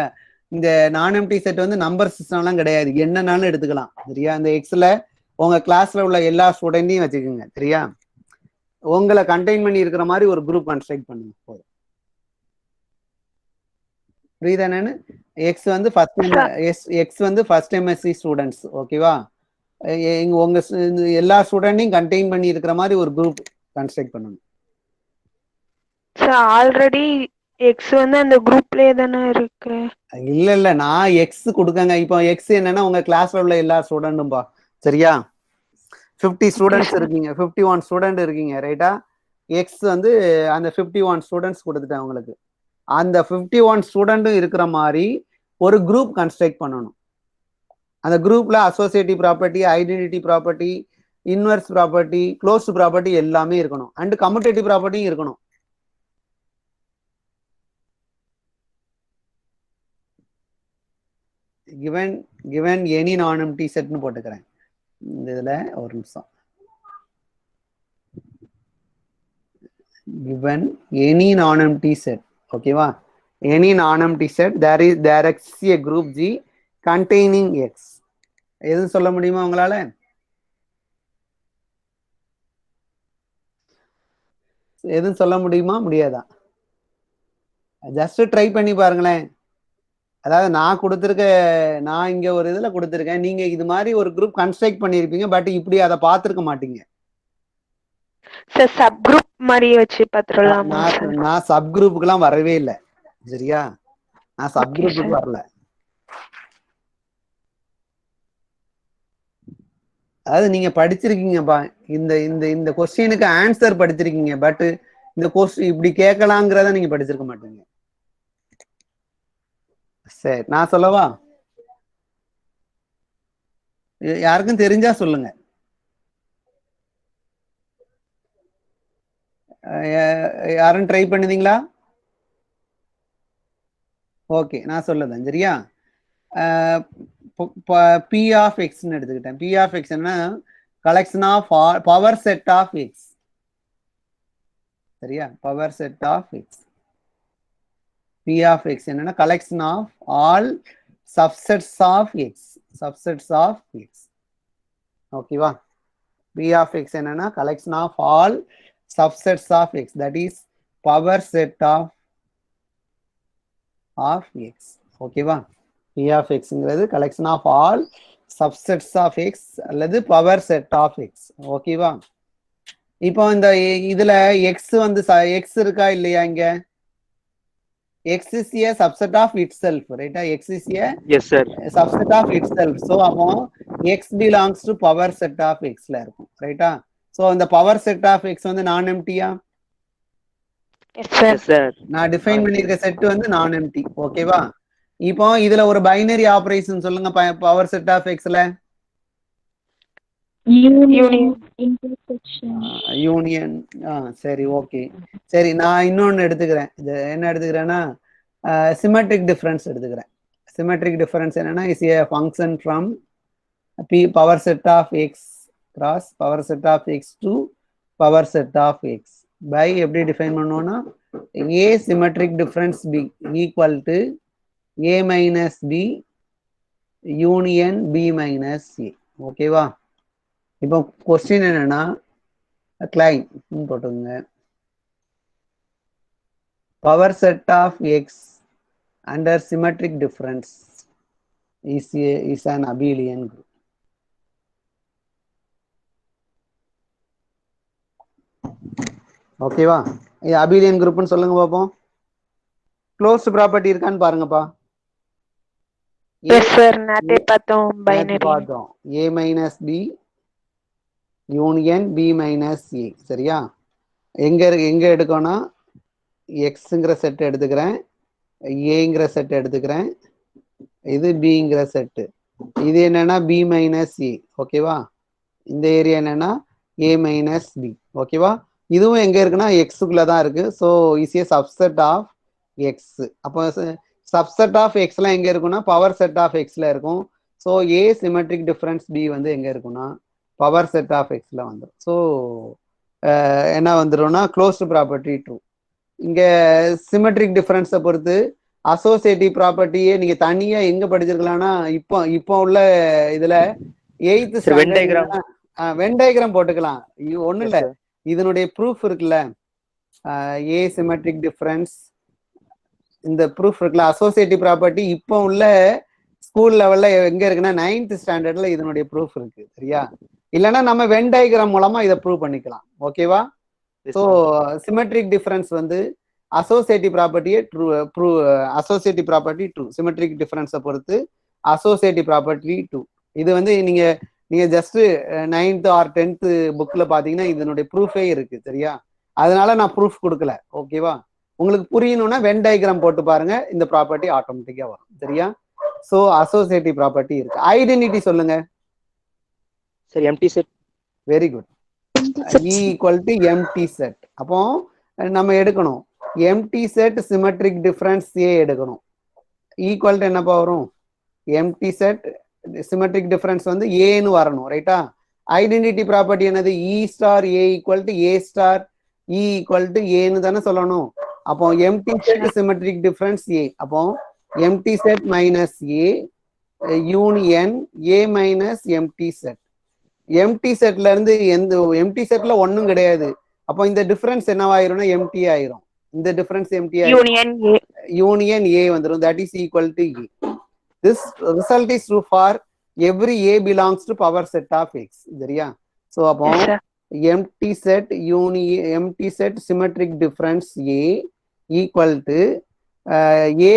இந்த நான் எம்டி செட் வந்து நம்பர் சிஸ்டம்லாம் கிடையாது, என்னன்னாலும் எடுத்துக்கலாம் சரியா. இந்த எக்ஸ்ல உங்க கிளாஸ்ல உள்ள எல்லா ஸ்டூடெண்ட்டையும் வச்சுக்கோங்க சரியா, உங்களை கண்டெயின் பண்ணி இருக்கிற மாதிரி ஒரு குரூப் கன்ஸ்ட்ரக்ட் பண்ணுங்க போதும். புரியுதானு? எக்ஸ் வந்து ஃபர்ஸ்ட் எம்எஸ்சி ஸ்டூடெண்ட்ஸ் ஓகேவா, உங்க எல்லா ஸ்டூடெண்ட்டையும் கண்டெயின் பண்ணி இருக்கிற மாதிரி ஒரு குரூப் கன்ஸ்ட்ரக்ட் பண்ணணும். ஆல்ரெடி எக்ஸ் வந்து அந்த குரூப்லயே தானே இருக்கு. இல்ல நான் எக்ஸ் கொடுக்கங்க. இப்போ எக்ஸ் என்னன்னா உங்க கிளாஸ்ல உள்ள எல்லா ஸ்டூடெண்ட்டும் பா சரியா, 50 ஸ்டூடெண்ட்ஸ் இருக்கீங்க, 51 ஸ்டூடெண்ட் இருக்கீங்க ரைட்டா. எக்ஸ் வந்து அந்த 51 ஸ்டூடெண்ட்ஸ் கொடுத்துட்டேன் உங்களுக்கு. அந்த 51 ஸ்டூடெண்ட்டும் இருக்கிற மாதிரி ஒரு குரூப் கன்ஸ்ட்ரக்ட் பண்ணணும். அந்த குரூப்ல associative property, identity property, inverse property, closed property எல்லாமே இருக்கணும். அண்ட் கம்யூட்டேட்டிவ் ப்ராப்பர்ட்டியும் இருக்கணும். given any non-empty setனு போட்டுக்கிறேன். இந்த இதுல ஒரு நிமிஷம். given any non-empty set ஓகேவா, any non-empty set there is a group G containing X. எதுவும் சொல்ல முடியுமா உங்களால? எதுவும் சொல்ல முடியுமா முடியாதா? ஜஸ்ட் ட்ரை பண்ணி பாருங்களேன். அதாவது நான் கொடுத்துருக்க, நான் இங்க ஒரு இதுல கொடுத்துருக்கேன், நீங்க இது மாதிரி ஒரு குரூப் கன்ஸ்ட்ரக்ட் பண்ணிருப்பீங்க, பட் இப்படி அதை பார்த்துருக்க மாட்டீங்க. சப் குரூப் மாதிரி வச்சு பார்த்துடலாமா? நான் சப் குரூப்புக்கெல்லாம் வரவே இல்லை சரியா, நான் சப் குரூப்புக்கு வரல. அதாவது நீங்க படிச்சிருக்கீங்கப்பா, இந்த இந்த இந்த கொஸ்டினுக்கு ஆன்சர் படிச்சிருக்கீங்க, பட் இந்த கொஸ்டின் இப்படி கேட்கலாங்கிறத நீங்க படிச்சிருக்க மாட்டீங்க. சரி நான் சொல்லவா? யாருக்கும் தெரிஞ்சா சொல்லுங்க. யாரும் ட்ரை பண்ணுதீங்களா? ஓகே நான் சொல்லுதேன் சரியா. பி ஆஃப் எக்ஸ்ன்னு எடுத்துக்கிட்டேன். பி ஆஃப் எக்ஸ் என்ன, collection of power set of X சரியா, power set of x. P of x என்னன்னா collection of all subsets of x, subsets of x ஓகேவா. P of x என்னன்னா collection of all subsets of x, that is power set of x ஓகேவா. P of xங்கிறது collection of all subsets of x அல்லது power set of x ஓகேவா. இப்போ இந்த இதுல x வந்து x இருக்கா இல்லையா? இங்க x is a subset of itself, right? X is a yes sir subset of itself. So அப்போ x belongs to power set of x ல இருக்கும் ரைட்டா. so அந்த power set of x வந்து நான் எம்டியா? yes sir நான் டிஃபைன் பண்ணிருக்க செட் வந்து நான் எம்டி ஓகேவா. இப்போ இதுல ஒரு பைனரி ஆபரேஷன் சொல்லுங்க பவர் செட் ஆஃப் எக்ஸ்ல. யூனியன். சரி ஓகே சரி, நான் இன்னொன்னு எடுத்துக்கிறேன். இது என்ன எடுத்துக்கிறேன்னா சிமெட்ரிக் டிஃபரன்ஸ் எடுத்துக்கிறேன். சிமெட்ரிக் டிஃபரன்ஸ் என்னன்னா is a function from P power set of x cross power set of x to power set of x by எப்படி டிஃபைன் பண்ணுவோம்னா a symmetric difference b equal to a minus b union b minus A ஓகேவா. இப்போ question என்னன்னா claim போட்டுங்க, power set of X under symmetric difference is an abelian group. ஓகேவா, இது abelian குரூப்னு சொல்லுங்க பாப்போம். க்ளோஸ்ட் ப்ராப்பர்ட்டி இருக்கான்னு பாருங்கப்பா. எஸ் சார் நேத்தே பார்த்தோம் பைனரி பார்த்தோம். a minus b union b minus a சரியா. எங்க எடுக்கணும்னா எக்ஸ்ங்கிற செட் எடுத்துக்கிறேன், ஏங்கிற செட் எடுத்துக்கிறேன், இது பிங்கிற செட்டு, இது என்னன்னா b மைனஸ் ஏ ஓகேவா. இந்த ஏரியா என்னன்னா a மைனஸ் பி ஓகேவா. இதுவும் எங்க இருக்குன்னா எக்ஸுக்குள்ள தான் இருக்கு. So is a subset of X. அப்போ சப்செட் ஆஃப் எக்ஸ்லாம் எங்க இருக்குன்னா பவர் செட் ஆஃப் எக்ஸ்ல இருக்கும். So A symmetric difference B வந்து எங்க இருக்குன்னா பவர் செட் ஆஃப் எக்ஸ்ல வந்துடும். ஸோ என்ன வந்துடும்னா க்ளோஸ்டு ப்ராப்பர்ட்டி ட்ரூ. இங்க சிமெட்ரிக் டிஃபரன்ஸை பொறுத்து அசோசியேட்டிவ் ப்ராப்பர்ட்டியே நீங்க தனியா எங்க படிச்சிருக்கலாம்னா இப்போ உள்ள இதுல 8th ஸ்டாண்டர்ட் வென் டயக்ராம் போட்டுக்கலாம். ஒண்ணும் இல்ல, இதனுடைய ப்ரூஃப் இருக்குல்ல, ஏ சிமெட்ரிக் டிஃபரன்ஸ் இந்த ப்ரூஃப் இருக்குல்ல அசோசியேட்டிவ் ப்ராப்பர்ட்டி இப்போ உள்ள ஸ்கூல் லெவல்ல எங்க இருக்குன்னா 9th ஸ்டாண்டர்ட்ல இதனுடைய ப்ரூஃப் இருக்கு. சரியா? இல்லைன்னா நம்ம வென் டயக்ராம் மூலமா இதை ப்ரூவ் பண்ணிக்கலாம். ஓகேவா? ஸோ சிமெட்ரிக் டிஃபரன்ஸ் வந்து அசோசியேட்டிவ் ப்ராப்பர்ட்டியே true associative property true. Symmetric டிஃபரன்ஸை பொறுத்து அசோசியேட்டிவ் ப்ராப்பர்ட்டி ட்ரூ. இது வந்து நீங்க ஜஸ்ட் 9th ஆர் 10th புக்ல பாத்தீங்கன்னா இதனுடைய ப்ரூஃபே இருக்கு. சரியா? அதனால நான் ப்ரூஃப் கொடுக்கல. ஓகேவா? உங்களுக்கு புரியணும்னா வென் டயக்ராம் போட்டு பாருங்க, இந்த ப்ராப்பர்ட்டி ஆட்டோமேட்டிக்கா வரும். சரியா? ஸோ அசோசியேட்டிவ் ப்ராப்பர்ட்டி இருக்கு. ஐடென்டிட்டி சொல்லுங்க sir. Empty set. Very good. E equal to empty set. அப்போ நம்ம எடுக்கணும் empty set symmetric difference A எடுக்கணும். ஈக்குவல் டு என்னப்பா வரும்? empty set symmetric difference வந்து ஏன்னு வரணும். ரைட்டா? ஐடென்டிட்டி ப்ராப்பர்ட்டி என்னது? E star A equal to A star E equal to ஏன்னு தானே சொல்லணும். அப்போ empty set symmetric difference A. அப்போ empty set minus A union A minus empty set. Empty செட்ல இருந்து எந்த எம்டி செட்ல ஒன்னும் கிடையாது. அப்போ இந்த டிஃபரன்ஸ் என்னவாயிரும்னா எம்டி ஆயிரும். இந்த டிஃபரன்ஸ் எம்டி ஆயிரும், யூனியன் ஏ வந்துரும். That is equal to A. This result is true for every A belongs to power set of X. சரியா? ஸோ அப்போ empty set symmetric difference A equal to A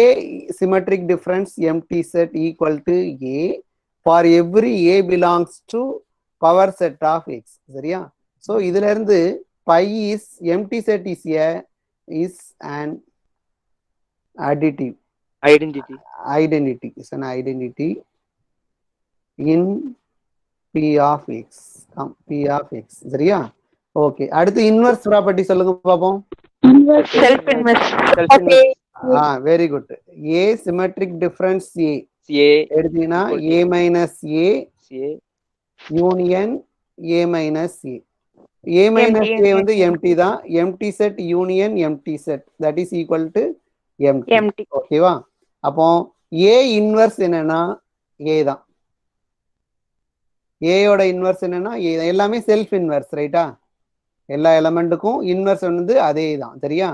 symmetric difference empty set equal to A for every A belongs to power set of X. சரியா? So இதுல இருந்து phi is empty set is an additive identity is an identity in p of x p of x. சரியா? Okay, அடுத்து inverse property சொல்லுங்க பாப்போம். Self inverse. Very good. A symmetric difference a எடுத்தீங்கன்னா a minus a union a minus a. A minus a வந்து empty தான். Empty set union empty set that is equal to empty. ஓகேவா? அப்போ ஏ inverse என்னன்னா ஏ தான். ஏயோட inverse என்னன்னா ஏ தான். எல்லாமே செல்ஃப் இன்வெர்ஸ். ரைட்டா? எல்லா எலமெண்ட்டுக்கும் இன்வெர்ஸ் வந்து அதே தான். சரியா?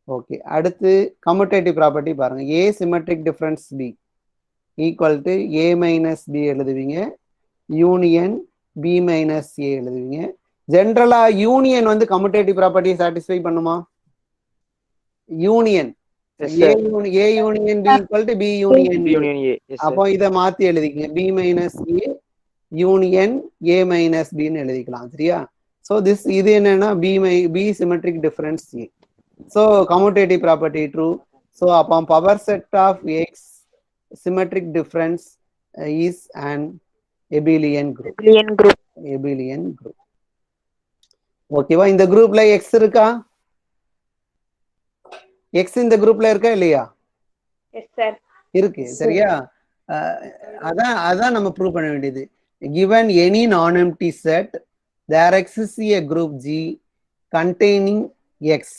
ஓகே, அடுத்து கம்யூட்டேட்டிவ் ப்ராப்பர்ட்டி பாருங்க. A symmetric difference b equal to a minus b எழுதுவீங்க, யூனியன் பி மைனஸ் ஏ எழுதுவீங்க. ஜென்ரலா யூனியன் வந்து கம்யூட்டேட்டிவ் ப்ராப்பர்ட்டியை சாட்டிஸ்ஃபை பண்ணுமா? Union a union b equal to b union a. அப்போ இதை மாத்தி எழுதிக்கங்க, b minus a union a minus பின்னு எழுதிக்கலாம். சரியா? ஸோ இது என்னன்னா b symmetric difference a. So commutative property true. So அப்போ power set of x symmetric difference is an abelian group. ஓகேவா? இந்த குரூப்ல எக்ஸ் இருக்கா? எக்ஸ் இந்த குரூப்ல இருக்கா இல்லையா? இருக்கு. சரியா? அதான் நம்ம ப்ரூவ் பண்ண வேண்டியது. given any non-empty set there exists a group G containing X